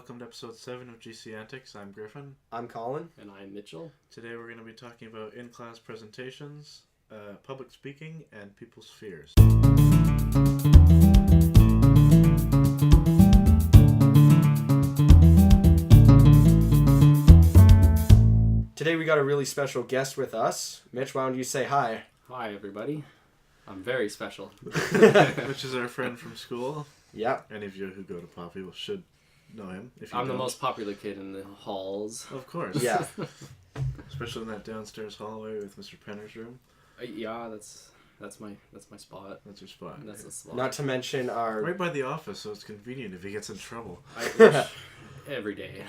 welcome to episode 7 of GC Antics. I'm Griffin. I'm Colin. And I'm Mitchell. Today we're going to be talking about in-class presentations, public speaking, and people's fears. Today we got a really special guest with us. Mitch, why don't you say hi? Hi, everybody. I'm very special. Which is our friend from school. Yeah. Any of you who go to Poppy should know him. If you I'm don't. the most popular kid in the halls. Of course. Yeah. Especially in that downstairs hallway with Mr. Penner's room. Yeah, that's my spot. That's your spot. That's the spot. Not to mention our... Right by the office, so it's convenient if he gets in trouble. I wish every day.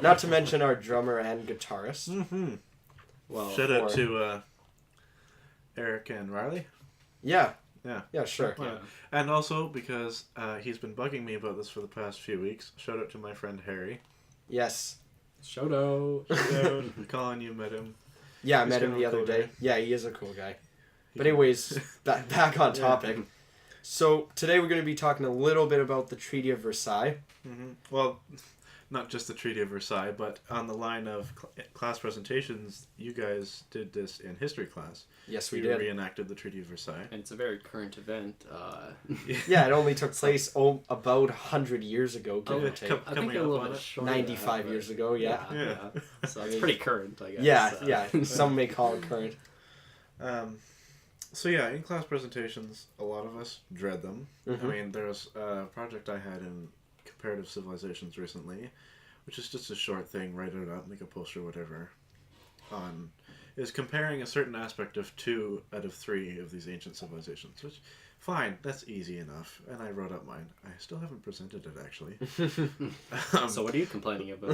Not to mention our drummer and guitarist. Mm-hmm. Well, Shout out to Eric and Riley. Yeah. Yeah. Yeah, sure. yeah. And also, because he's been bugging me about this for the past few weeks, shout out to my friend Harry. Yes. Shout out. Colin, you met him. Yeah, I He's met him kind of the a other cool day. guy. Yeah, he is a cool guy. But anyways, back on topic. Yeah. So today we're going to be talking a little bit about the Treaty of Versailles. Mm-hmm. Well, not just the Treaty of Versailles, but on the line of class presentations, you guys did this in history class. Yes, we you did. reenacted the Treaty of Versailles. And it's a very current event. Yeah, it only took place about 100 years ago, give or take. I think a little bit shorter. 95 years ago, yeah. Yeah. So it's pretty current, I guess. Yeah. Some may call it current. So yeah, in-class presentations, a lot of us dread them. Mm-hmm. I mean, there's a project I had in comparative civilizations recently, which is just a short thing, write it up, make a poster, whatever, is comparing a certain aspect of 2 out of 3 of these ancient civilizations, which, fine, that's easy enough, and I wrote up mine. I still haven't presented it, actually. So what are you complaining about?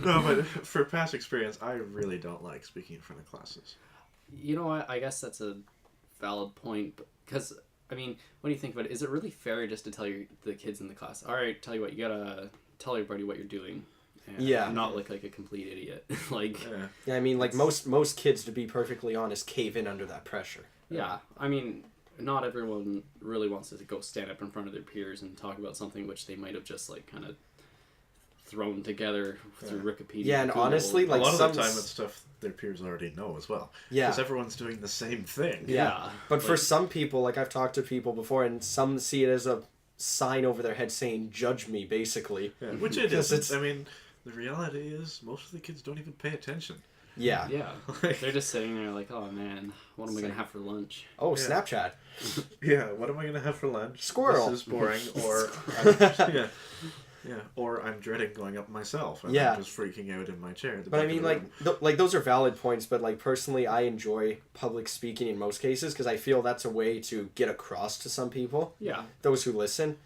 No, but for past experience, I really don't like speaking in front of classes. You know what? I guess that's a valid point, because, I mean, when you think about it, is it really fair just to tell the kids in the class, all right, tell you what, you gotta tell everybody what you're doing. And not look like a complete idiot. Yeah, I mean, like most kids, to be perfectly honest, cave in under that pressure. Yeah, I mean, not everyone really wants to go stand up in front of their peers and talk about something which they might have just, like, kind of thrown together through Wikipedia. Yeah, and Google. A honestly, like, lot of the time it's stuff their peers already know as well. Yeah. Because everyone's doing the same thing. Yeah. But for some people, like, I've talked to people before, and some see it as a sign over their head saying, judge me, basically. Yeah, which it isn't. I mean, the reality is most of the kids don't even pay attention. Yeah. Yeah. They're just sitting there like, oh man, what am I going to have for lunch? Oh, Yeah. Snapchat. Yeah, what am I going to have for lunch? Squirrel. This is boring. Or, or I'm dreading going up myself. And I'm just freaking out in my chair. But I mean, like those are valid points, but, like, personally, I enjoy public speaking in most cases because I feel that's a way to get across to some people. Yeah. Those who listen.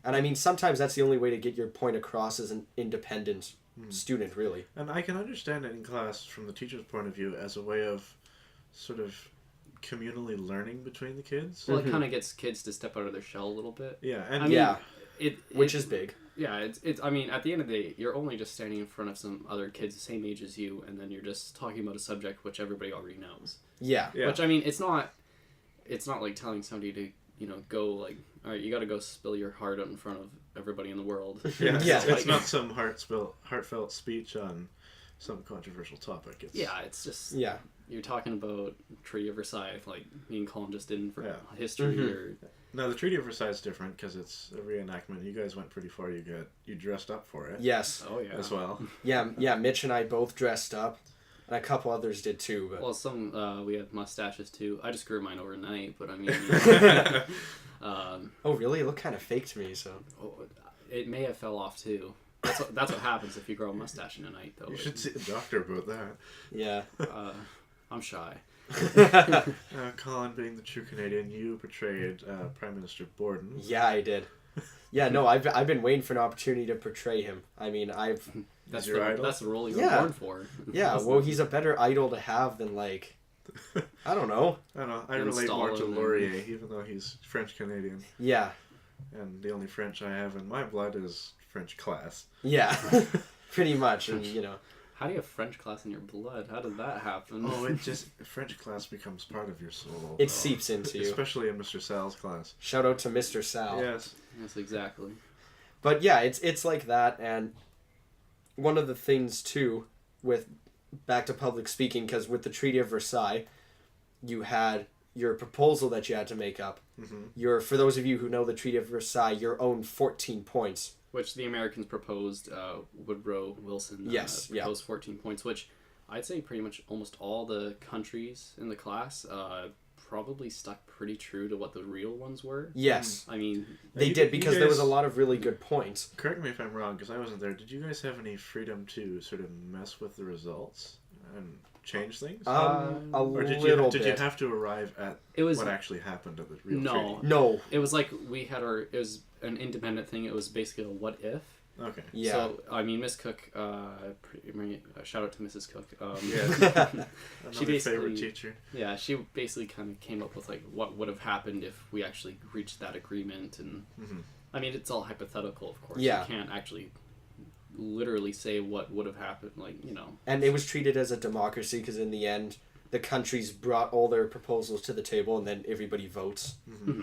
And I mean, sometimes that's the only way to get your point across as an independent student, really. And I can understand it in class from the teacher's point of view as a way of sort of communally learning between the kids. Well, it kind of gets kids to step out of their shell a little bit. Yeah. And I mean, which is big. Yeah, it's. I mean, at the end of the day, you're only just standing in front of some other kids the same age as you, and then you're just talking about a subject which everybody already knows. Yeah. Which, I mean, it's not like telling somebody to, go, like, all right, you got to go spill your heart out in front of everybody in the world. Yeah, Yeah. it's not some heartfelt speech on some controversial topic. It's just you're talking about Treaty of Versailles, like me and Colin just did for history. Or Now the Treaty of Versailles is different because it's a reenactment. You guys went pretty far. You dressed up for it. Yes. Oh yeah. As well. Yeah. Mitch and I both dressed up, and a couple others did too. But well, some we had mustaches too. I just grew mine overnight, but I mean. Oh really? It looked kind of fake to me. So. It may have fell off too. That's what happens if you grow a mustache in a night, though. You should see a doctor about that. Yeah. I'm shy. Colin, being the true Canadian, you portrayed Prime Minister Borden. Yeah, I did. Yeah, no, I've been waiting for an opportunity to portray him. I mean, That's your idol? That's the role you were born for. Yeah, well, he's a better idol to have than, like, I don't know. I relate more to Laurier, even though he's French Canadian. Yeah. And the only French I have in my blood is French class. Yeah, pretty much, and How do you have French class in your blood? How did that happen? Oh, French class becomes part of your soul. It seeps into you. Especially in Mr. Sal's class. Shout out to Mr. Sal. Yes. Yes, exactly. But yeah, it's like that, and one of the things too, with back to public speaking, because with the Treaty of Versailles, you had your proposal that you had to make up. Your, for those of you who know the Treaty of Versailles, your own 14 points. Which the Americans proposed, Woodrow Wilson proposed 14 points, which I'd say pretty much almost all the countries in the class probably stuck pretty true to what the real ones were. Yes. I mean... They did, because there was a lot of really good points. Correct me if I'm wrong, because I wasn't there. Did you guys have any freedom to sort of mess with the results and change things? A or did little did bit. you have to arrive at what actually happened at the real treaty? No. It was like we had it was an independent thing. It was basically a what if. Okay. Yeah. So, I mean, Miss Cook, shout out to Mrs. Cook. She basically, favorite teacher. Yeah, she basically kind of came up with, like, what would have happened if we actually reached that agreement. And, I mean, it's all hypothetical, of course. Yeah. You can't actually literally say what would have happened, like, you know. And it was treated as a democracy, because in the end, the countries brought all their proposals to the table, and then everybody votes.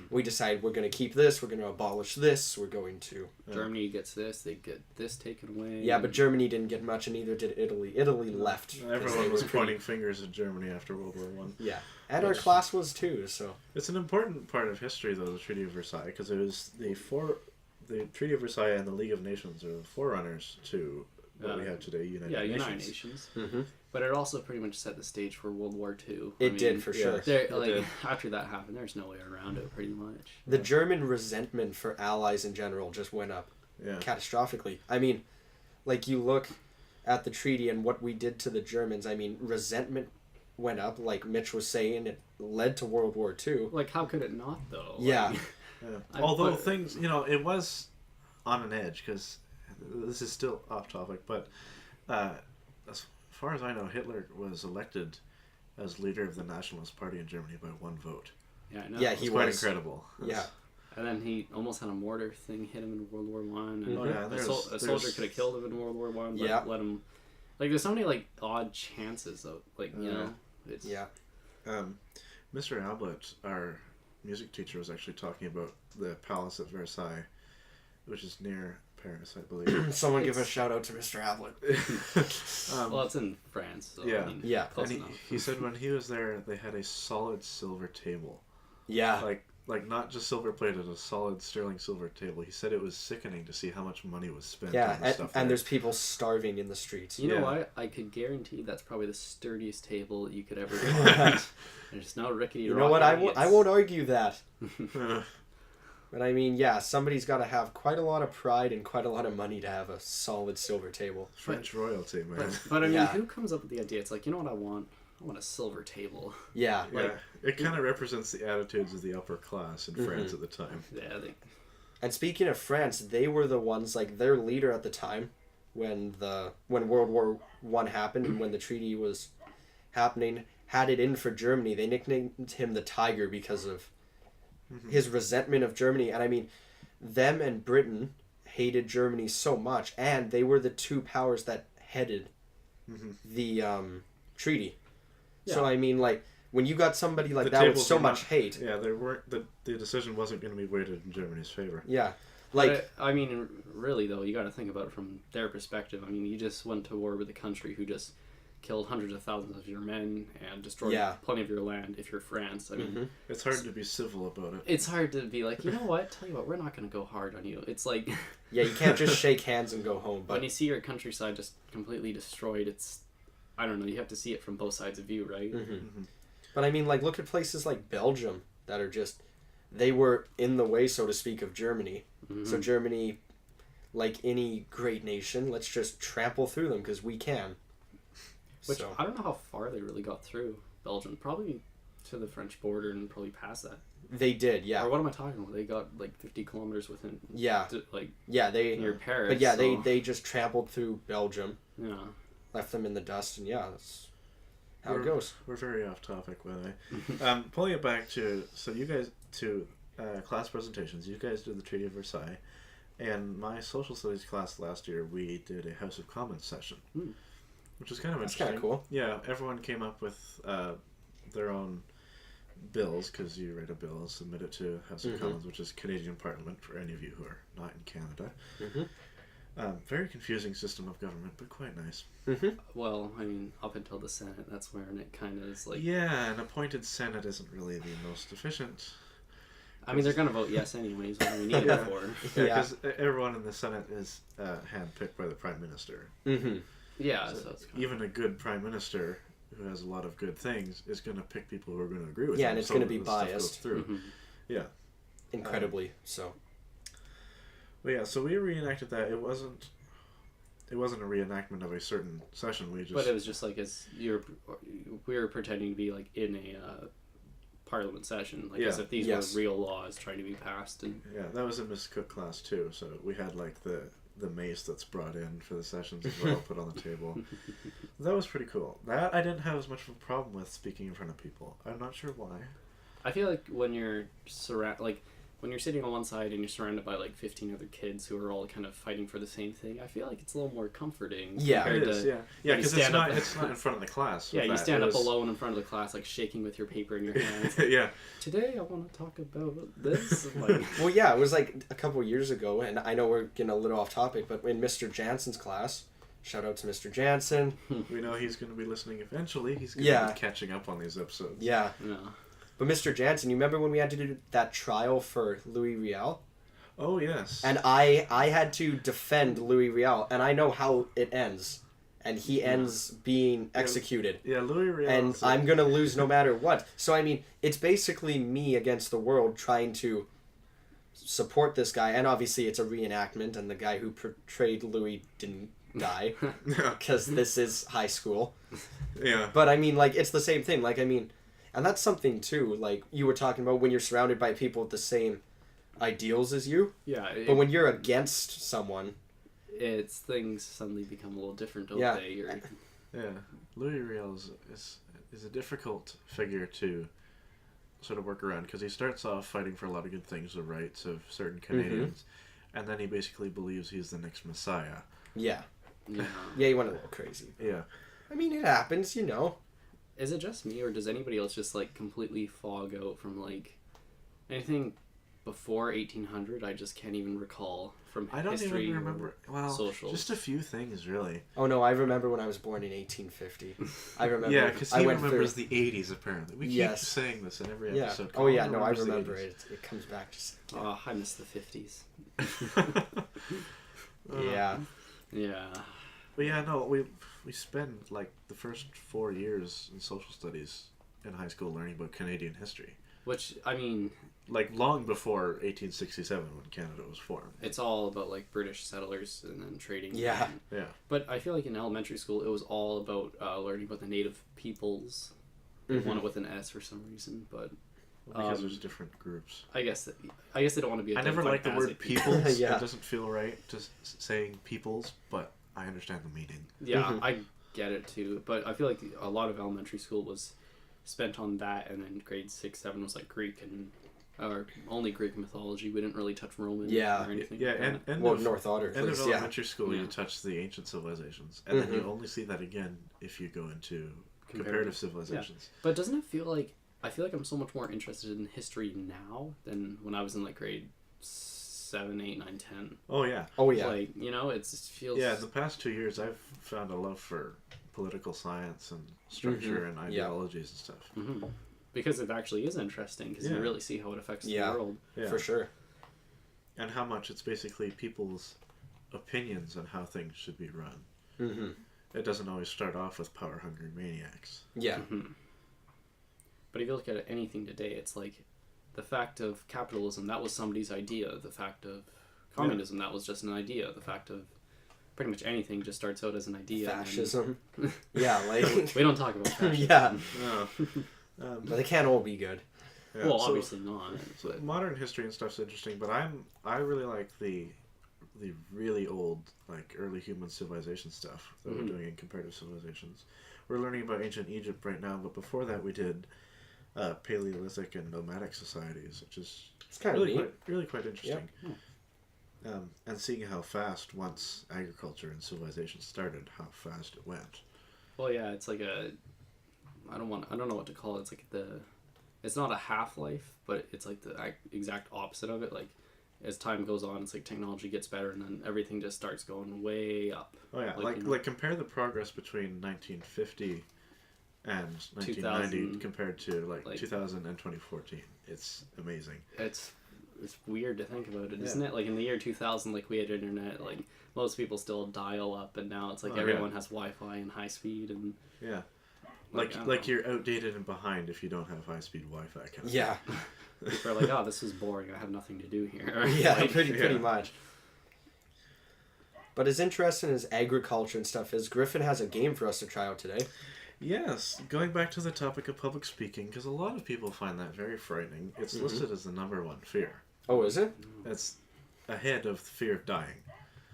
We decide we're going to keep this, we're going to abolish this, we're going to... Germany gets this, they get this taken away. Yeah, but Germany didn't get much, and neither did Italy. Italy left. Everyone was pointing fingers at Germany after World War I. Yeah, and our class was too, so... It's an important part of history, though, the Treaty of Versailles, because it was the Treaty of Versailles and the League of Nations are the forerunners to what we have today, United Nations. But it also pretty much set the stage for World War II. It did, for sure. After that happened, there's no way around it, pretty much. The German resentment for allies in general just went up catastrophically. I mean, like, you look at the treaty and what we did to the Germans, I mean, resentment went up, like Mitch was saying, it led to World War II. Like, how could it not, though? Yeah. Although things, it was on an edge, because this is still off topic, but as far as I know, Hitler was elected as leader of the Nationalist Party in Germany by one vote. Yeah, I know. Yeah, he was quite incredible. Yeah. And then he almost had a mortar thing hit him in World War One. A soldier could have killed him in World War One, but let him. Like, there's so many, like, odd chances of, like, you know. It's... Yeah. Mr. Ablett, our music teacher, was actually talking about the Palace at Versailles, which is near Paris, I believe. Someone give a shout out to Mr. Ablett. Well, it's in France. So, yeah. I mean, close enough. He said when he was there, they had a solid silver table. Yeah. Like not just silver plated, a solid sterling silver table. He said it was sickening to see how much money was spent on this stuff. And there's people starving in the streets. You know what? I could guarantee that's probably the sturdiest table that you could ever get. There's no rickety. You know what? I won't argue that. But I mean, yeah, somebody's got to have quite a lot of pride and quite a lot of money to have a solid silver table. French royalty, man. But I mean, who comes up with the idea? It's like, you know what I want? I want a silver table. Yeah. It kind of represents the attitudes of the upper class in France at the time. Yeah. And speaking of France, they were the ones, like, their leader at the time when World War I happened and when the treaty was happening, had it in for Germany. They nicknamed him the Tiger because of his resentment of Germany. And I mean, them and Britain hated Germany so much, and they were the two powers that headed the treaty. Yeah. So I mean, like, when you got somebody like that with so much hate, the decision wasn't going to be weighted in Germany's favor. Yeah, like, I mean, really though, you got to think about it from their perspective. I mean, you just went to war with a country who just killed hundreds of thousands of your men and destroyed plenty of your land. If you're France, I mean, it's hard to be civil about it. It's hard to be like, you know what? Tell you what, we're not going to go hard on you. It's like, yeah, you can't just shake hands and go home. But when you see your countryside just completely destroyed, it's, I don't know. You have to see it from both sides of view, right? But I mean, like, look at places like Belgium that are just, they were in the way, so to speak, of Germany. So Germany, like any great nation, let's just trample through them because we can. Which, I don't know how far they really got through Belgium. Probably to the French border and probably past that. They did, yeah. Or what am I talking about? They got like 50 kilometers within. Yeah. They near Paris. But yeah, they just trampled through Belgium. Yeah. Left them in the dust, and yeah, that's how it goes. We're very off topic, by the way. Pulling it back to you guys class presentations. You guys did the Treaty of Versailles, and my social studies class last year we did a House of Commons session. Which is kind of interesting. That's kind of cool. Yeah, everyone came up with their own bills, because you write a bill, submit it to House of Commons, which is Canadian Parliament for any of you who are not in Canada. Very confusing system of government, but quite nice. Well, I mean, up until the Senate, that's where it kind of is like... Yeah, an appointed Senate isn't really the most efficient. I mean, they're going to vote yes anyways, what do we need it for? Yeah, because everyone in the Senate is handpicked by the Prime Minister. Yeah, so it's even a good Prime Minister who has a lot of good things is going to pick people who are going to agree with him. Yeah, and it's going to be biased. Yeah. Incredibly so. Well, yeah, so we reenacted that. It wasn't a reenactment of a certain session. But it was just like we were pretending to be like in a Parliament session, like as if these were real laws trying to be passed. And yeah, that was in Miss Cook class too. So we had like the mace that's brought in for the sessions as well, put on the table. That was pretty cool. That I didn't have as much of a problem with, speaking in front of people. I'm not sure why. I feel like when you're when you're sitting on one side and you're surrounded by like 15 other kids who are all kind of fighting for the same thing, I feel like it's a little more comforting. Yeah, it is. Yeah, because it's not in front of the class. Yeah, you stand up alone in front of the class, like shaking with your paper in your hands. Yeah. Today I want to talk about this. Like, well, yeah, it was like a couple of years ago, and I know we're getting a little off topic, but in Mr. Jansen's class, shout out to Mr. Jansen. We know he's going to be listening eventually. He's going to be catching up on these episodes. Yeah. But Mr. Jansen, you remember when we had to do that trial for Louis Riel? Oh, yes. And I had to defend Louis Riel, and I know how it ends. And he ends being executed. Yeah, Louis Riel. And I'm going to lose no matter what. So, I mean, it's basically me against the world trying to support this guy. And obviously it's a reenactment, and the guy who portrayed Louis didn't die. Because this is high school. Yeah. But, I mean, like, it's the same thing. Like, I mean... And that's something, too, like you were talking about when you're surrounded by people with the same ideals as you. Yeah. But when you're against someone... things suddenly become a little different, don't they? Yeah. Louis Riel is a difficult figure to sort of work around, because he starts off fighting for a lot of good things, the rights of certain Canadians, and then he basically believes he's the next Messiah. Yeah. Yeah, he went a little crazy. Yeah. I mean, it happens, you know. Is it just me, or does anybody else just like completely fog out from like anything before 1800? I just can't even recall from history. I don't even remember. Well, socials. Just a few things, really. Oh no, I remember when I was born in 1850. I remember. Yeah, because he remembers the 80s. Apparently, we keep saying this in every episode. Oh yeah, no, I remember it. It comes back just. Oh, I miss the 50s. Yeah. Yeah. But yeah, no, we spend like the first 4 years in social studies in high school learning about Canadian history. Which, I mean... Like long before 1867 when Canada was formed. It's all about like British settlers and then trading. Yeah. Yeah. But I feel like in elementary school it was all about learning about the native peoples. They want it with an S for some reason, but... Because there's different groups. I guess they don't want to be... I never liked the word peoples. Yeah. It doesn't feel right just saying peoples, but I understand the meaning. Yeah, I get it too. But I feel like a lot of elementary school was spent on that, and then grade 6, 7 was like Greek or only Greek mythology. We didn't really touch Roman or anything. Yeah, and North Order. End of elementary school, you touch the ancient civilizations, and then you only see that again if you go into comparative civilizations. Yeah. But doesn't it feel like... I feel like I'm so much more interested in history now than when I was in like grade 7, 8, 9, 10. Oh yeah. Oh yeah. Like, you know, it feels... Yeah, the past 2 years I've found a love for political science and structure and ideologies and stuff. Mm-hmm. Because it actually is interesting, because you really see how it affects the world. Yeah, for sure. And how much it's basically people's opinions on how things should be run. Mm-hmm. It doesn't always start off with power-hungry maniacs. Yeah. Mm-hmm. But if you look at anything today, it's like the fact of capitalism, that was somebody's idea. The fact of communism, that was just an idea. The fact of pretty much anything just starts out as an idea. Fascism. Yeah, like... We don't talk about fascism. Yeah. No. But they can't all be good. Yeah, well, obviously not. So modern history and stuff's interesting, but I really like the really old, like, early human civilization stuff that we're doing in comparative civilizations. We're learning about ancient Egypt right now, but before that we did Paleolithic and nomadic societies, which is really quite interesting. Yeah. And seeing how fast, once agriculture and civilization started, how fast it went. Well, yeah, it's like I don't know what to call it. It's like it's not a half-life, but it's like the exact opposite of it. Like, as time goes on, it's like technology gets better, and then everything just starts going way up. Oh yeah, like compare the progress between 1950 and 1990 compared to like 2000 and 2014. It's amazing. It's weird to think about it, isn't it? Like in the year 2000, like we had internet, like most people still dial up, and now it's like everyone has Wi-Fi and high speed, and like you're outdated and behind if you don't have high speed Wi-Fi. Yeah. People are like, oh, this is boring. I have nothing to do here. Yeah, like, pretty much. But as interesting as agriculture and stuff is, Griffin has a game for us to try out today. Yes, going back to the topic of public speaking, because a lot of people find that very frightening. It's listed as the #1 fear. Oh, is it? It's ahead of the fear of dying.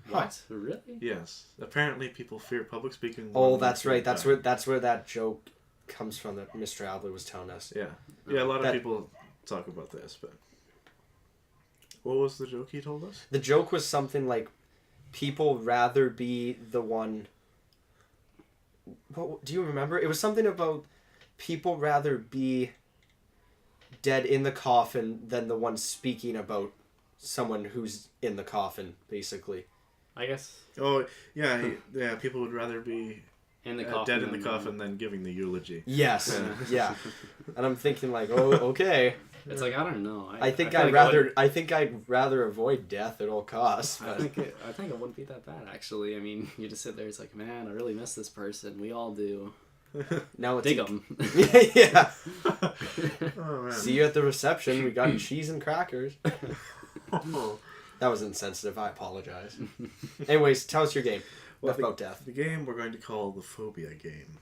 What? Really? Yes. Apparently, people fear public speaking. Oh, that's right. That's where that joke comes from that Mr. Adler was telling us. Yeah. Yeah, a lot of people talk about this, but what was the joke he told us? The joke was something like, people rather be the one. What do you remember? It was something about people rather be dead in the coffin than the one speaking about someone who's in the coffin, basically. I guess. Oh yeah, people would rather be in the coffin dead in the coffin than giving the eulogy. Yes, yeah. And I'm thinking like, oh, okay. It's like, I don't know. I think I'd rather avoid death at all costs. But... I think it wouldn't be that bad, actually. I mean, you just sit there, it's like, man, I really miss this person. We all do. Now let's dig them. Yeah. Oh, man. See you at the reception. We got cheese and crackers. That was insensitive. I apologize. Anyways, tell us your game. Enough about death. The game we're going to call the Phobia Game.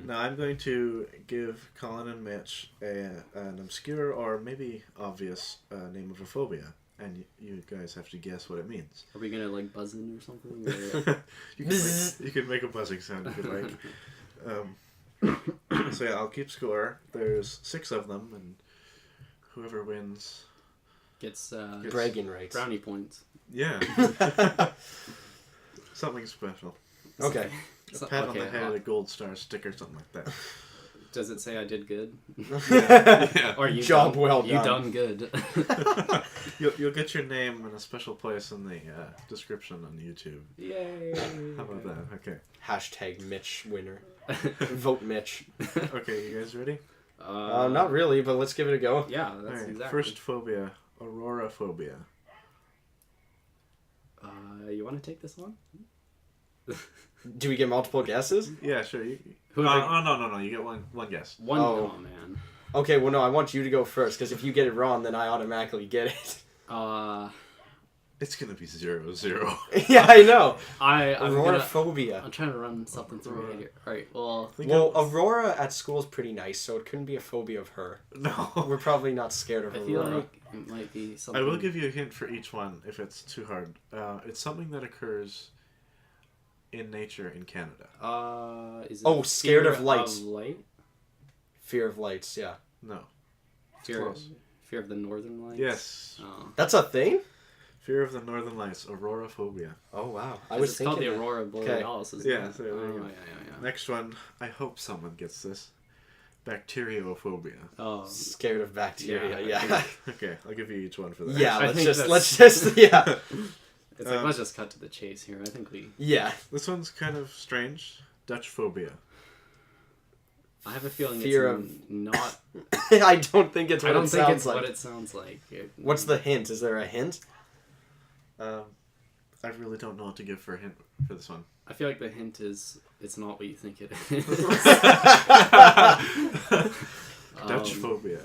Now I'm going to give Colin and Mitch an obscure or maybe obvious name of a phobia, and you guys have to guess what it means. Are we gonna like buzz in or something? Or... you can make a buzzing sound if you like. So yeah, I'll keep score. There's 6 of them, and whoever wins gets bragging rights, brownie points. Yeah. Something special. Okay. A pat on the head, a gold star sticker, something like that. Does it say I did good? Yeah. Or you job well done. You done good. You'll get your name in a special place in the description on YouTube. Yay! How about that? Okay. Hashtag Mitch winner. Vote Mitch. Okay, you guys ready? Not really, but let's give it a go. Yeah, that's right, exactly. First phobia, auroraphobia. You want to take this one? Do we get multiple guesses? Yeah, sure. No. You get one guess. One. Oh man. Okay, well no, I want you to go first because if you get it wrong, then I automatically get it. It's gonna be 0-0. Yeah, I know. Auroraphobia. I'm trying to run something through my head here. All right. Well, Aurora at school is pretty nice, so it couldn't be a phobia of her. No. We're probably not scared of I Aurora. feel like it might be something. I will give you a hint for each one if it's too hard. It's something that occurs in nature in Canada. Is it scared of lights. Of light? Fear of lights, yeah. No. Fear of the northern lights? Yes. Oh. That's a thing? Fear of the northern lights, auroraphobia. Oh wow! It's called the Aurora Borealis. Yeah. Yeah. Next one. I hope someone gets this. Bacteriophobia. Oh, scared of bacteria. Yeah. Okay, I'll give you each one for that. Yeah, let's just yeah. It's like let's just cut to the chase here. I think we. Yeah. This one's kind of strange. Dutch phobia. I have a feeling fear it's not. I don't think it's what it sounds like. I don't think it's what it sounds like. What's the hint? Is there a hint? I really don't know what to give for a hint for this one. I feel like the hint is it's not what you think it is. Dutch phobia.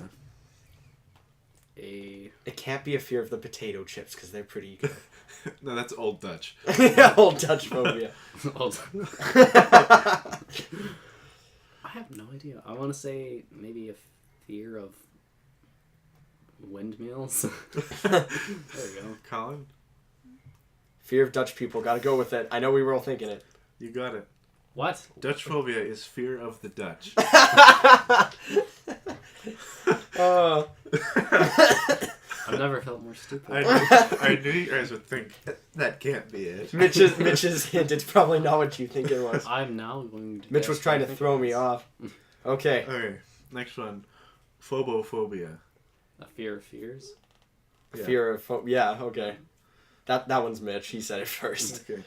It can't be a fear of the potato chips because they're pretty good. No, that's Old Dutch. Old Dutch phobia. I have no idea. I want to say maybe a fear of windmills. There we go. Colin? Fear of Dutch people. Gotta go with it. I know we were all thinking it. You got it. What? Dutch phobia is fear of the Dutch. I've never felt more stupid. I knew you guys would think that can't be it. Mitch's hint. It's probably not what you think it was. I'm now going to. Mitch was trying to throw me off. Okay. Okay. Next one. Phobophobia. A fear of fears. Yeah. Fear of yeah, okay. That one's Mitch. He said it first. Okay.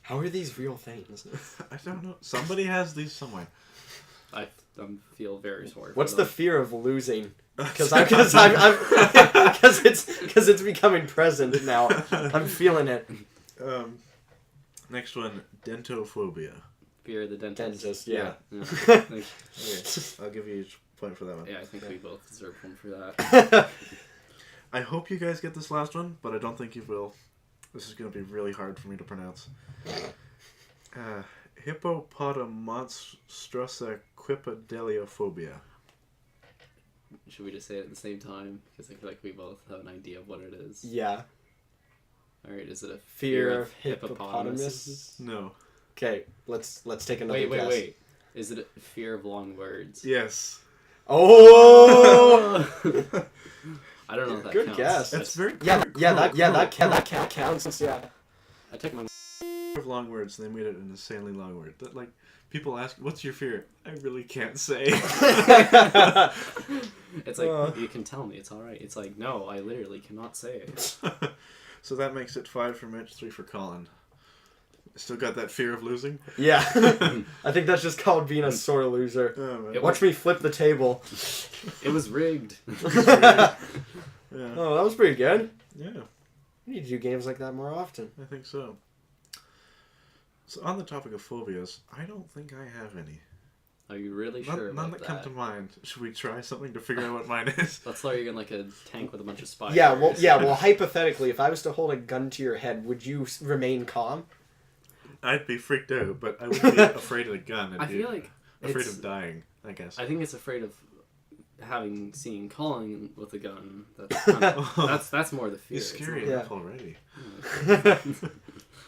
How are these real things? I don't know. Somebody has these somewhere. I feel very sorry. What's for the them. fear of losing? Because it's becoming present now. I'm feeling it. Next one, dentophobia. Fear of the dentist? Dentist, yeah. Yeah. Okay, I'll give you each point for that one. Yeah, I think we both deserve one for that. I hope you guys get this last one, but I don't think you will. This is going to be really hard for me to pronounce. Hippopotamonstrosaquippedaliophobia. Should we just say it at the same time? Because I feel like we both have an idea of what it is. Yeah. Alright, is it a Fear of hippopotamus? No. Okay, let's take another guess. Wait. Is it a fear of long words? Yes. Oh! I don't know if that Good counts. guess. That's very That counts. Yeah. I took my... of long words, and they made it an insanely long word. That, like, people ask, what's your fear? I really can't say. It's like, you can tell me, it's alright. It's like, no, I literally cannot say it. So that makes it 5 for Mitch, 3 for Colin. Still got that fear of losing? Yeah. I think that's just called being a sore loser. Oh, man. Watch me flip the table. It was rigged. Yeah. Oh, that was pretty good. Yeah, We need to do games like that more often. I think so. So on the topic of phobias, I don't think I have any. Are you really sure None about that come to mind. Should we try something to figure out what mine is? Let's throw you in like a tank with a bunch of spiders. Well, hypothetically, if I was to hold a gun to your head, would you remain calm? I'd be freaked out, but I wouldn't be afraid of the gun. I feel like afraid of dying, I guess. I think it's afraid of seeing Colin with a gun. That's kind of, that's more the fear. He's scary It's enough already.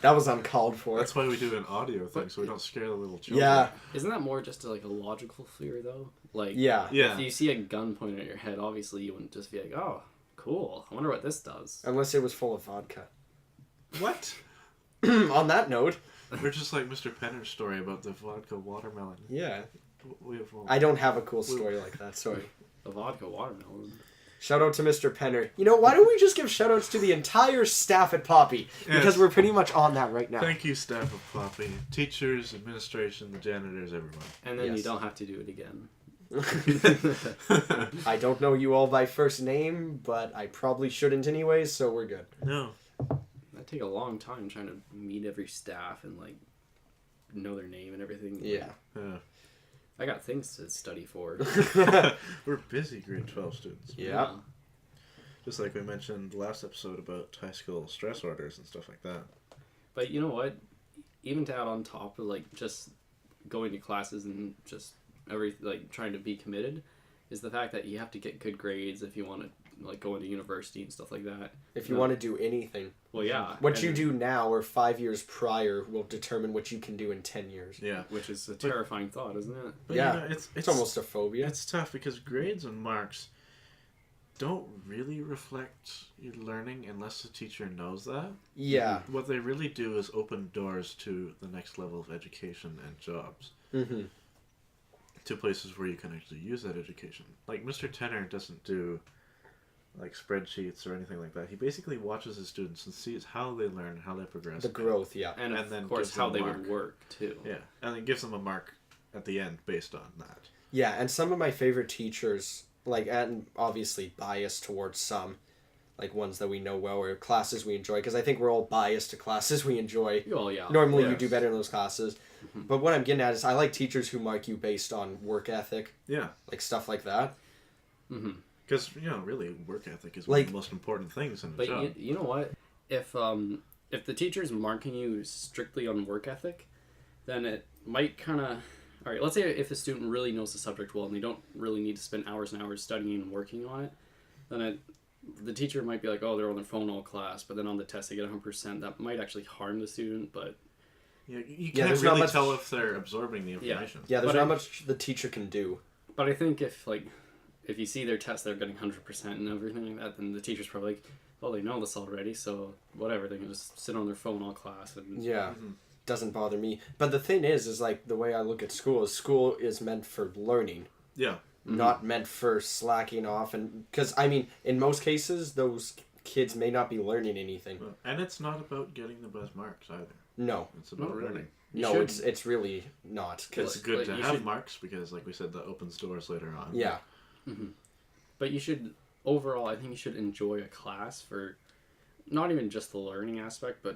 That was uncalled for. That's why we do an audio thing, so we don't scare the little children. Yeah. Isn't that more just like a logical fear though? Like, Yeah. if you see a gun pointed at your head, obviously you wouldn't just be like, oh, cool. I wonder what this does. Unless it was full of vodka. What? On that note. We're just like Mr. Penner's story about the vodka watermelon. Yeah. Well, I don't have a cool story like that, sorry. A vodka watermelon. Shout out to Mr. Penner. You know, why don't we just give shout outs to the entire staff at Poppy? Because Yes. we're pretty much on that right now. Thank you, staff of Poppy. Teachers, administration, the janitors, everyone. And then Yes. you don't have to do it again. I don't know you all by first name, but I probably shouldn't anyways, so we're good. No. That take a long time trying to meet every staff and like know their name and everything. Yeah. I got things to study for. We're busy grade 12 students. Yeah. Just like we mentioned last episode about high school stress orders and stuff like that. But you know what? Even to add on top of like just going to classes and just trying to be committed is the fact that you have to get good grades if you want to like go into university and stuff like that. If you want to do anything. Well, yeah. What you do now or 5 years prior will determine what you can do in 10 years. Yeah. Which is a terrifying thought, isn't it? But yeah. You know, it's almost a phobia. It's tough because grades and marks don't really reflect your learning unless the teacher knows that. Yeah. What they really do is open doors to the next level of education and jobs. Mm-hmm. To places where you can actually use that education. Like Mr. Tenner doesn't do like spreadsheets or anything like that. He basically watches his students and sees how they learn, how they progress. The growth, yeah. And then of course gives them how a they mark. would work too. Yeah, and then gives them a mark at the end based on that. Yeah, and some of my favorite teachers, like, and obviously biased towards some, like ones that we know well or classes we enjoy, because I think we're all biased to classes we enjoy. Oh, yeah. Normally you Yes. do better in those classes. Mm-hmm. But what I'm getting at is I like teachers who mark you based on work ethic, Yeah, like stuff like that. Mm-hmm. because really work ethic is one Like- of the most important things in a But job. you know what? If the teacher's marking you strictly on work ethic, then it might kind of... All right, let's say if a student really knows the subject well and they don't really need to spend hours and hours studying and working on it, then the teacher might be like, oh, they're on their phone all class, but then on the test they get 100%. That might actually harm the student, but... You Yeah, can't there's not really much- tell if they're absorbing the information. Yeah, there's But not much the teacher can do. But I think if you see their test, they're getting 100% and everything like that, then the teacher's probably like, well, they know this already, so whatever, they can just sit on their phone all class. And Yeah. Mm-hmm. Doesn't bother me. But the thing is like the way I look at school is meant for learning. Yeah. not meant for slacking off, and because I mean, in most cases, those kids may not be learning anything. And it's not about getting the best marks either. No, it's about learning. No, it's really not. Cause it's good to have marks because, like we said, that opens doors later on. Yeah. Mm-hmm. But you should overall, I think you should enjoy a class for not even just the learning aspect, I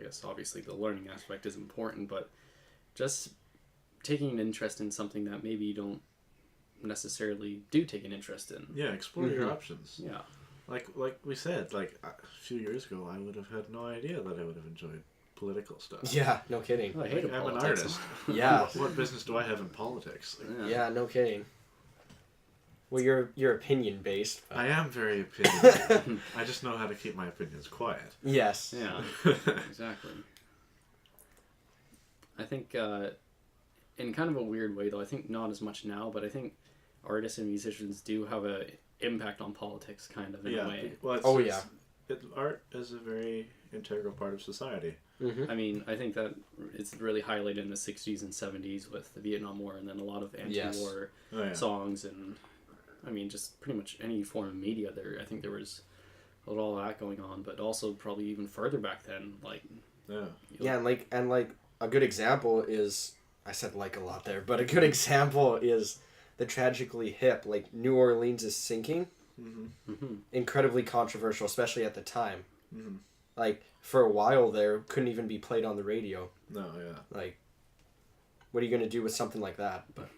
guess obviously the learning aspect is important, but just taking an interest in something that maybe you don't necessarily do take an interest in. Yeah, explore your options. Yeah. Like we said, like a few years ago, I would have had no idea that I would have enjoyed political stuff. Yeah, no kidding. I hate I'm an artist. Yeah. What business do I have in politics? Yeah, no kidding. Well, you're opinion based. But... I am very opinionated. I just know how to keep my opinions quiet. Yes. Yeah. Exactly. I think in kind of a weird way, though, I think not as much now, but I think artists and musicians do have a impact on politics, kind of, in a way. Well, art is a very integral part of society. Mm-hmm. I mean, I think that it's really highlighted in the 60s and 70s with the Vietnam War, and then a lot of anti-war songs, and I mean, just pretty much any form of media there. I think there was a lot of that going on, but also probably even further back then, like... Yeah, and like a good example is, I said like a lot there, but a good example is the Tragically Hip, like New Orleans is Sinking. Mm-hmm. Mm-hmm. Incredibly controversial, especially at the time. Mm-hmm. Like, for a while there, couldn't even be played on the radio. No, yeah. Like, what are you going to do with something like that? But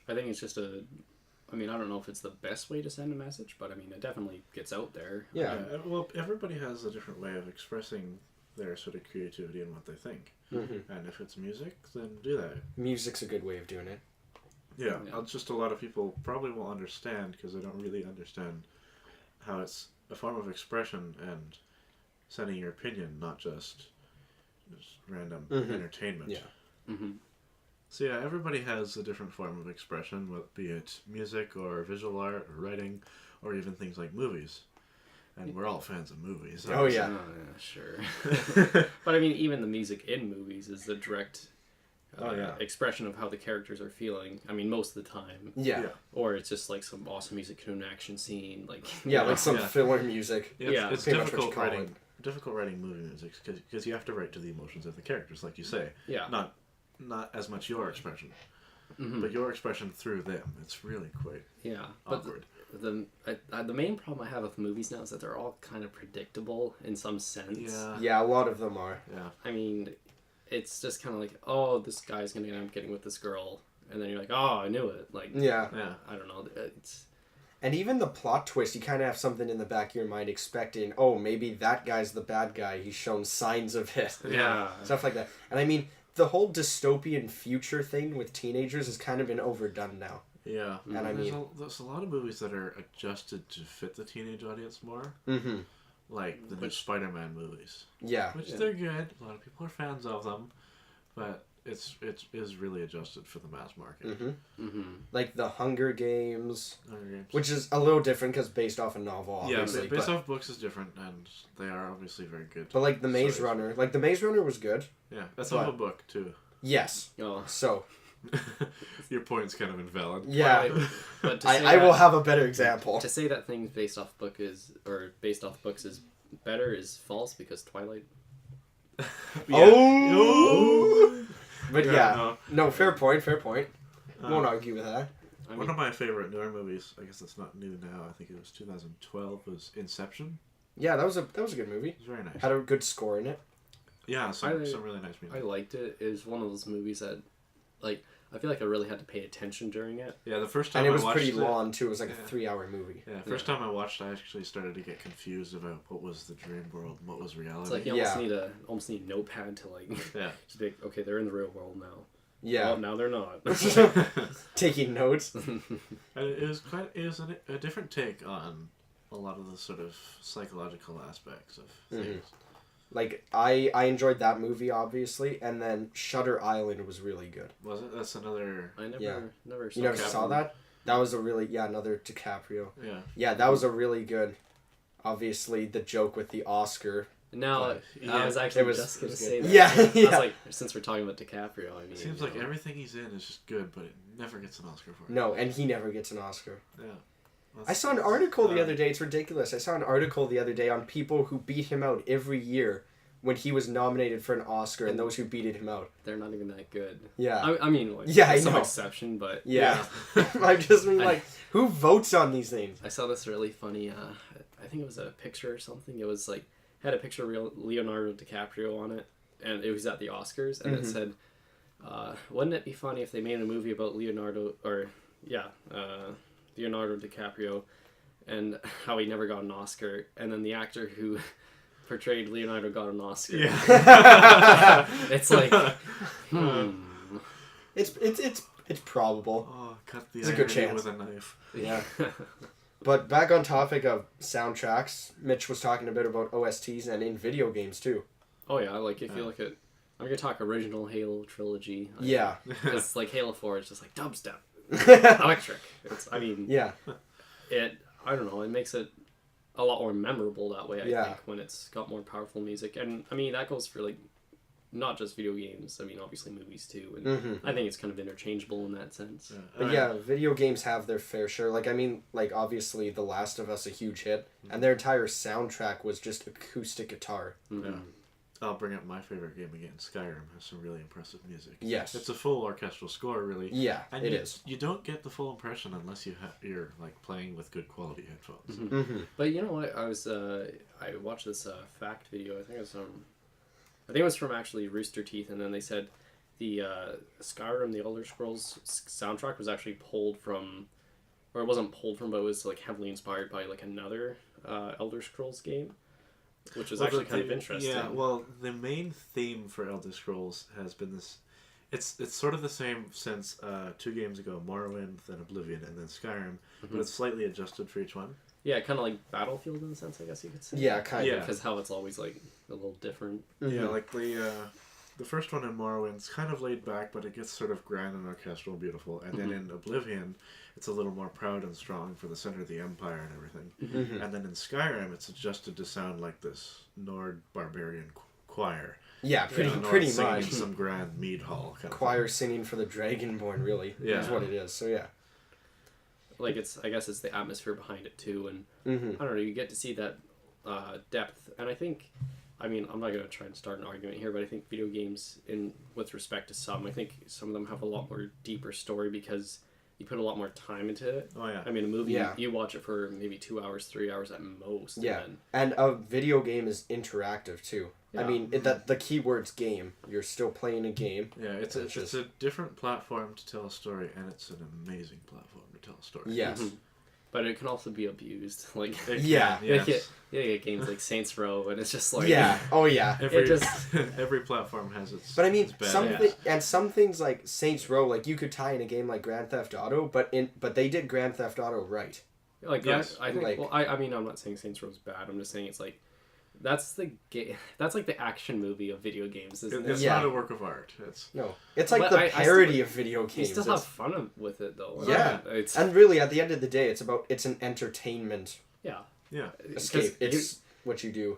I think it's just I mean, I don't know if it's the best way to send a message, but I mean, it definitely gets out there. Yeah. Well, everybody has a different way of expressing their sort of creativity and what they think. Mm-hmm. And if it's music, then do that. Music's a good way of doing it. Yeah. Just a lot of people probably won't understand because they don't really understand how it's a form of expression and sending your opinion, not just random entertainment. Yeah. Mm-hmm. So yeah, everybody has a different form of expression, be it music or visual art or writing or even things like movies. And we're all fans of movies. Oh, yeah. Oh, yeah, sure. But I mean, even the music in movies is the direct expression of how the characters are feeling. I mean, most of the time. Yeah. Or it's just like some awesome music to an action scene. Like like some filler music. Yeah, it's difficult writing movie music because you have to write to the emotions of the characters, like you say. Yeah. Not as much your expression, but your expression through them. It's really quite awkward. But the main problem I have with movies now is that they're all kind of predictable in some sense. Yeah, a lot of them are. Yeah. I mean, it's just kind of like, oh, this guy's going to end up getting with this girl. And then you're like, oh, I knew it. Like, yeah. I don't know. And even the plot twist, you kind of have something in the back of your mind expecting, oh, maybe that guy's the bad guy. He's shown signs of it. Yeah. Stuff like that. And I mean, the whole dystopian future thing with teenagers has kind of been overdone now. Yeah. And I mean... There's a lot of movies that are adjusted to fit the teenage audience more. Mm-hmm. Like the new Spider-Man movies. Yeah. Which they're good. A lot of people are fans of them. But it is really adjusted for the mass market. Mm-hmm. Mm-hmm. Like the Hunger Games. Which is a little different because based off a novel, obviously. Yeah, based off books is different, and they are obviously very good. But like the Maze Runner. Like the Maze Runner was good. Yeah, that's off a book, too. Yes. Oh. So... Your point's kind of invalid. Yeah. But I will have a better example. To say that things based off books is better is false because Twilight. But no, fair point. Won't argue with that. One of my favorite newer movies, I guess it's not new now, I think it was 2012, was Inception. Yeah, that was a good movie. It was very nice. Had a good score in it. Yeah, some really nice music. I liked it. It was one of those movies that, like, I feel like I really had to pay attention during it. Yeah, the first time I watched it... And it was pretty long, too. It was like a 3-hour movie. Yeah, first time I watched, I actually started to get confused about what was the dream world and what was reality. It's like you almost need a notepad to, like... just be like, okay, they're in the real world now. Yeah. Well, now they're not. Taking notes. And it was a different take on a lot of the sort of psychological aspects of things. Like, I enjoyed that movie, obviously, and then Shutter Island was really good. Was it? That's another... I never saw You never saw that? That was a really... Yeah, another DiCaprio. Yeah. Yeah, that was a really good... Obviously, the joke with the Oscar Now, Yeah, I was actually just going to say that. Yeah, I was yeah. like, since we're talking about DiCaprio, I mean... It seems like everything he's in is just good, but it never gets an Oscar for it. No, and he never gets an Oscar. Yeah. I saw an article the other day. It's ridiculous. I saw an article the other day on people who beat him out every year when he was nominated for an Oscar, and those who beat him out. They're not even that good. Yeah. I mean, like, yeah, there's I some know. exception, but... Yeah. I've just been like, who votes on these things? I saw this really funny, I think it was a picture or something. It was like, had a picture of Leonardo DiCaprio on it, and it was at the Oscars, and it said, wouldn't it be funny if they made a movie about Leonardo DiCaprio, and how he never got an Oscar, and then the actor who portrayed Leonardo got an Oscar. Yeah. It's like, It's probable. Oh, cut the It's a good irony chance. with a knife. Yeah. But back on topic of soundtracks, Mitch was talking a bit about OSTs and in video games too. Oh yeah, like if you look at, I'm gonna talk original Halo trilogy. Yeah. It's like Halo 4 is just like dubstep, electric. I mean, Yeah. I don't know, it makes it a lot more memorable that way, I Yeah. think, when it's got more powerful music. And I mean, that goes for like, not just video games, I mean, obviously movies too. And I think it's kind of interchangeable in that sense. But yeah, video games have their fair share. Like, I mean, like, obviously The Last of Us, a huge hit, and their entire soundtrack was just acoustic guitar. Yeah. I'll bring up my favorite game again. Skyrim has some really impressive music. Yes. It's a full orchestral score, really. Yeah, and it is. You don't get the full impression unless you're like playing with good quality headphones. But you know what? I watched this fact video. I think it was from actually Rooster Teeth, and then they said the Skyrim, the Elder Scrolls soundtrack was actually pulled from, or it wasn't pulled from, but it was like heavily inspired by like another Elder Scrolls game, which is actually kind of interesting. Yeah, well, the main theme for Elder Scrolls has been this. It's sort of the same since 2 games ago, Morrowind, then Oblivion, and then Skyrim, but it's slightly adjusted for each one. Yeah, kind of like Battlefield in a sense, I guess you could say. Yeah, kind of. Because how it's always like a little different. Yeah, like the first one in Morrowind's kind of laid back, but it gets sort of grand and orchestral and beautiful. And then in Oblivion, it's a little more proud and strong for the center of the empire and everything. And then in Skyrim, it's adjusted to sound like this Nord barbarian choir. Yeah, pretty singing much. in some grand mead hall kind Choir of singing for the Dragonborn, really. Yeah. Is what it is. So yeah. Like I guess it's the atmosphere behind it too, and I don't know, you get to see that depth. And I think, I mean, I'm not going to try and start an argument here, but I think video games, with respect to some, I think some of them have a lot more deeper story because you put a lot more time into it. Oh yeah. I mean, a movie, you watch it for maybe 2 hours, 3 hours at most. Yeah, and a video game is interactive too. Yeah. I mean, the keyword's game. You're still playing a game. Yeah, it's a different platform to tell a story, and it's an amazing platform to tell a story. Yes. But it can also be abused. Like, yeah. You get games like Saints Row, and it's just like... Yeah, oh yeah. Every platform has its... But I mean, its some things like Saints Row, like you could tie in a game like Grand Theft Auto, but they did Grand Theft Auto right. Like, yes. I think... Like, well, I mean, I'm not saying Saints Row's bad. I'm just saying it's like... That's like the action movie of video games, isn't it? It's not a work of art. It's like the parody of video games. You still have fun with it though. Yeah, and really, at the end of the day, it's an entertainment. Yeah. Escape. It's what you do.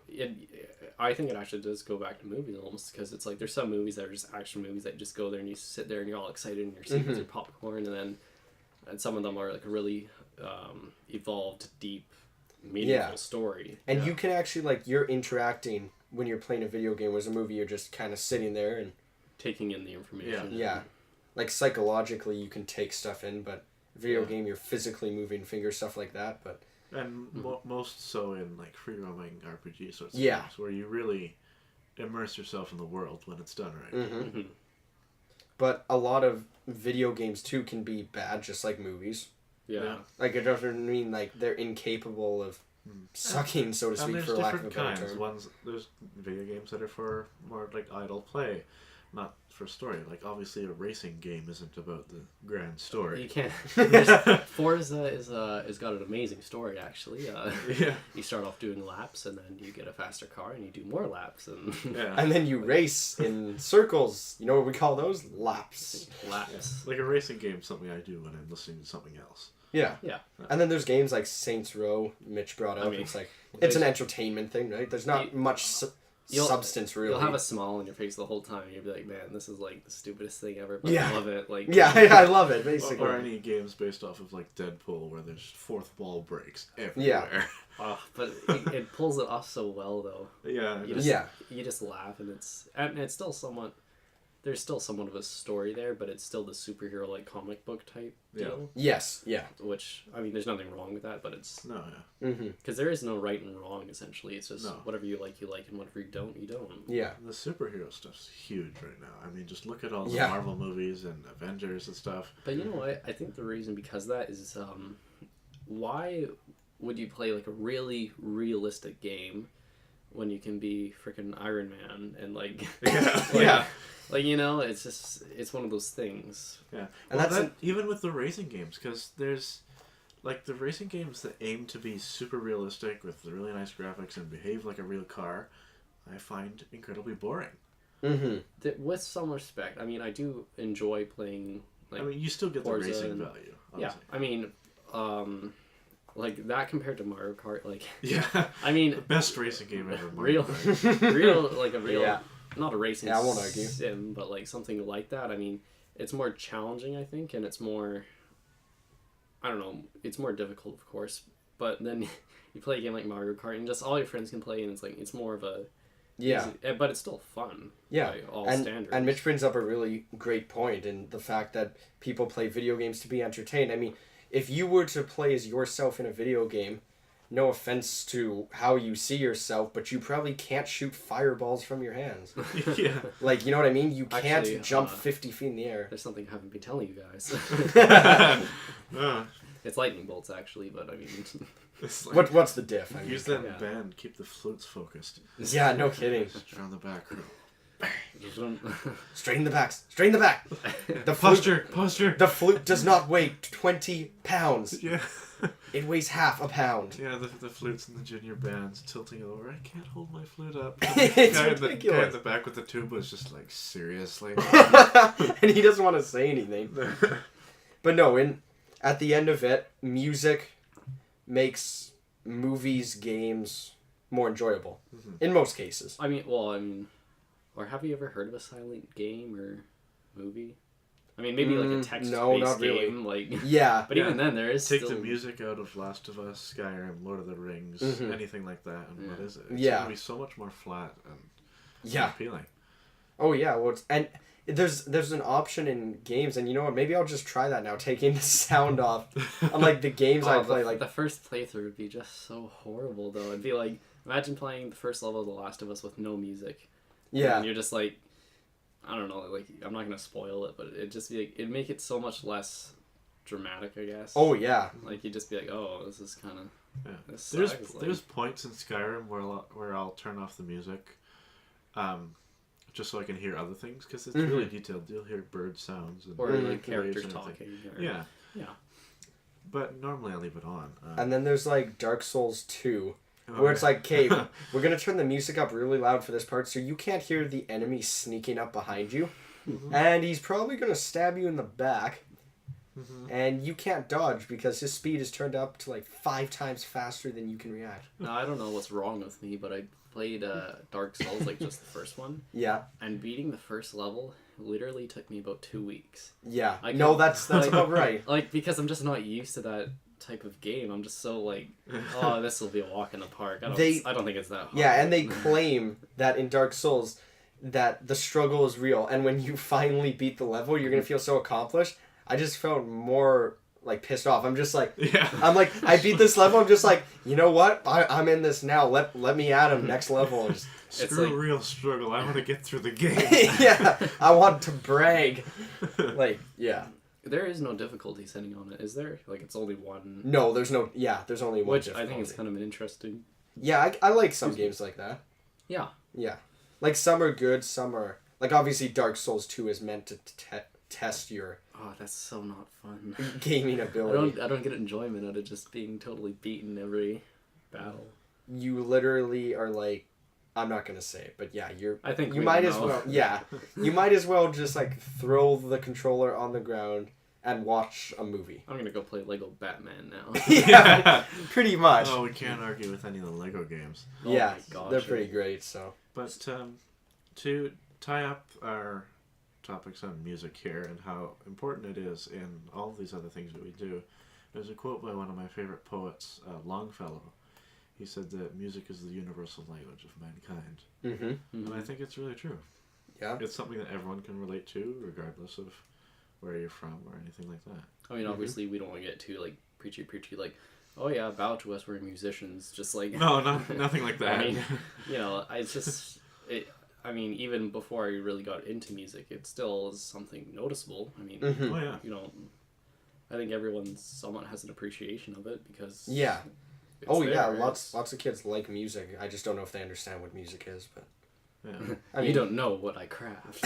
I think it actually does go back to movies almost, because it's like there's some movies that are just action movies that you just go there and you sit there and you're all excited and you're seeing your popcorn, and some of them are like really evolved, deep, meaningful story. And you can actually, like, you're interacting when you're playing a video game, whereas a movie you're just kind of sitting there and taking in the information. Yeah. Like, psychologically you can take stuff in, but video game you're physically moving fingers, stuff like that. But and most so in like free roaming RPG sorts of games, where you really immerse yourself in the world when it's done right. But a lot of video games too can be bad, just like movies. Yeah. Like, it doesn't mean like they're incapable of sucking, so to speak, for lack of a better term. There's video games that are for more like idle play, not for story. Like, obviously a racing game isn't about the grand story. You can't. Forza is got an amazing story, actually. You start off doing laps, and then you get a faster car, and you do more laps, and then you race in circles. You know what we call those? Laps. Laps. Like a racing game is something I do when I'm listening to something else. Yeah. And then there's games like Saints Row, Mitch brought up. It's like, it's an entertainment thing, right? There's not much substance, really. You'll have a smile on your face the whole time. You'll be like, man, this is like the stupidest thing ever, but Yeah. I love it. Like, Yeah, I love it, basically. Or any games based off of like Deadpool where there's fourth wall breaks everywhere. Oh, but it pulls it off so well, though. Yeah. You just laugh, and it's still somewhat. There's still somewhat of a story there, but it's still the superhero like comic book type deal. Yes. Yeah. Which, I mean, there's nothing wrong with that, but it's No. Yeah. Mm-hmm. because there is no right and wrong. Essentially, it's just No. whatever you like, and whatever you don't, you don't. Yeah. The superhero stuff's huge right now. I mean, just look at all the Yeah. Marvel movies and Avengers and stuff. But you know what? I think the reason because of that is why would you play like a really realistic game when you can be freaking Iron Man and like Yeah. Like, you know, it's just it's one of those things. Yeah, And well, that's even with the racing games, because there's like the racing games that aim to be super realistic with the really nice graphics and behave like a real car, I find incredibly boring. Mm-hmm. With some respect, I mean, I do enjoy playing. Like, I mean, you still get the Forza racing and- value. yeah, Honestly. I mean, like that compared to Mario Kart, like Yeah. I mean, The best racing game ever. real, like a real, Yeah. not a racing Yeah, I won't argue. sim, but like something like that. I mean, it's more challenging, I think, and it's more, I don't know, it's more difficult, of course. But then you play a game like Mario Kart, and just all your friends can play, and it's like it's more of a Yeah. but it's still fun. Yeah. by all And, standards. and Mitch brings up a really great point in the fact that people play video games to be entertained. I mean, if you were to play as yourself in a video game, no offense to how you see yourself, but you probably can't shoot fireballs from your hands. Yeah. Like, you know what I mean? You can't Actually, jump 50 feet in the air. There's something I haven't been telling you guys. Uh, It's lightning bolts, actually, but I mean, it's like, What's the diff? I mean, use that Yeah. band. Keep the flutes focused. yeah, no kidding. Around the back. Straighten the back. Straighten the back. The Posture. Posture. The flute does not weigh 20 pounds. Yeah. It weighs half a pound. Yeah, the flutes in the junior bands tilting over. I can't hold my flute up. It's guy ridiculous. in the back with the tuba was just like, seriously? And he doesn't want to say anything. But no, at the end of it, music makes movies, games more enjoyable. Mhm. In most cases. I mean, or have you ever heard of a silent game or movie? I mean, maybe like a text-based no, not really. game, like. Yeah. But even then, there is Take still... the music out of Last of Us, Skyrim, Lord of the Rings, Mhm. anything like that, and what Yeah. is it? It's Yeah. gonna be so much more flat and Yeah. appealing. Oh yeah, well, and there's an option in games, and you know what? Maybe I'll just try that now, taking the sound off. Unlike the games I play, like the first playthrough would be just so horrible, though. It'd be like, imagine playing the first level of The Last of Us with no music. yeah, And you're just like, I don't know, like, I'm not gonna spoil it, but it'd just be like, it'd make it so much less dramatic, I guess. oh yeah, Like, you'd just be like, oh, this is kind of... Yeah. This There's sucks, like- there's points in Skyrim where I'll turn off the music, just so I can hear other things because it's really detailed. You'll hear bird sounds and Or Mhm. like characters waves and everything. talking. Or, Yeah, Yeah. but normally I leave it on. and then there's like Dark Souls 2, Oh, where it's yeah. like, okay, we're gonna turn the music up really loud for this part, so you can't hear the enemy sneaking up behind you, and he's probably gonna stab you in the back. And you can't dodge because his speed is turned up to like 5 times faster than you can react. Now, I don't know what's wrong with me, but I played Dark Souls, like just the first one, Yeah, and beating the first level literally took me about 2 weeks. yeah. I No, can't- that's like- about right. Like, because I'm just not used to that type of game. I'm just so like, oh, this will be a walk in the park. I don't think it's that hard. Yeah, and they claim that in Dark Souls that the struggle is real, and when you finally beat the level, you're gonna feel so accomplished. I just felt more like pissed off. I'm just like, Yeah. I'm like, I beat this level. I'm just like, you know what? I'm in this now. Let me at him next level. And just, Screw like- real struggle. I want to get through the game. yeah, I want to brag. Like, yeah. There is no difficulty setting on it, is there? Like, it's only one. No, there's no. Yeah, there's only one. Which I think is difficulty. kind of an interesting. Yeah, I like some games like that. Yeah. Yeah, like some are good, some are like obviously Dark Souls 2 is meant to test your Oh, that's so not fun. gaming ability. I don't get enjoyment out of just being totally beaten every battle. You literally are like, I'm not gonna say it, but yeah, I think you we might all as know. well. Yeah, you might as well just like throw the controller on the ground and watch a movie. I'm gonna go play Lego Batman now. Yeah, pretty much. Oh, we can't argue with any of the Lego games. Oh yeah, my gosh, they're pretty great. So But to tie up our topics on music here and how important it is in all these other things that we do, there's a quote by one of my favorite poets, Longfellow. He said that music is the universal language of mankind. Mm-hmm. And I think it's really true. Yeah. It's something that everyone can relate to, regardless of where you're from or anything like that. I mean, obviously, we don't want to get too, like, preachy, like, oh yeah, bow to us, we're musicians. Just like... No, nothing like that. I mean, you know, I mean, even before I really got into music, it still is something noticeable. I mean, Oh, yeah. you know, I think everyone somewhat has an appreciation of it because... Yeah. Oh yeah, lots of kids like music. I just don't know if they understand what music is, but... Yeah. I mean, you don't know what I craft.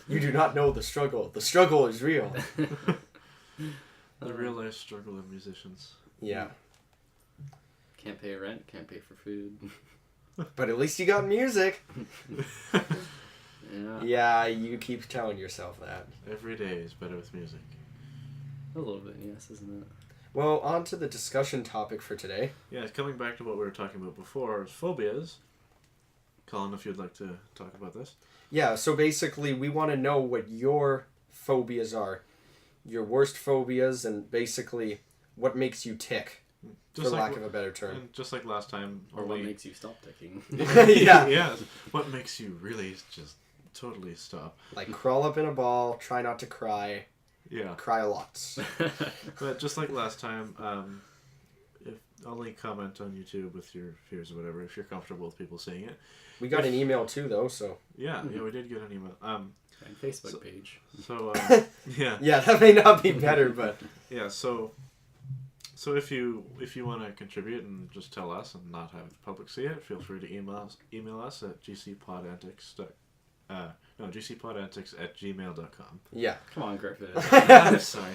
You do not know the struggle. The struggle is real. The real life struggle of musicians. Yeah. Can't pay rent, can't pay for food. But at least you got music. Yeah. Yeah, you keep telling yourself that. Every day is better with music. A little bit, yes, isn't it? Well, on to the discussion topic for today. Yeah, coming back to what we were talking about before, phobias. Colin, if you'd like to talk about this. Yeah, so basically we want to know what your phobias are. Your worst phobias and basically what makes you tick, Just for like lack of a better term. And just like last time. Or what makes you stop ticking. Yeah. Yeah. What makes you really just totally stop. Like crawl up in a ball, try not to cry, Yeah. cry a lot. But just like last time, if only comment on YouTube with your fears or whatever, if you're comfortable with people seeing it. We got an email too though, so. Yeah, we did get an email. And Facebook page. So, yeah. Yeah, that may not be better, but... Yeah, so if you want to contribute and just tell us and not have the public see it, feel free to email us at gcpodantics@gmail.com. Yeah. Come on, Griffin. I'm sorry.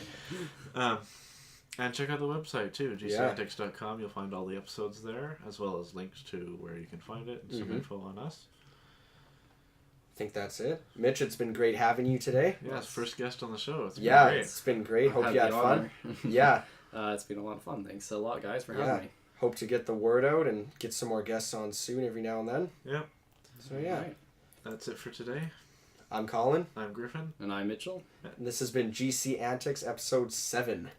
And check out the website too, gcantics.com. You'll find all the episodes there, as well as links to where you can find it and some info on us. I think that's it. Mitch, it's been great having you today. Yeah, it's first guest on the show. It's been great. It's been great. Hope you had fun. honor. Yeah. It's been a lot of fun. Thanks a lot, guys, for having me. Hope to get the word out and get some more guests on soon every now and then. Yeah. So yeah. Right. That's it for today. I'm Colin. I'm Griffin. And I'm Mitchell. And this has been GC Antics episode 7.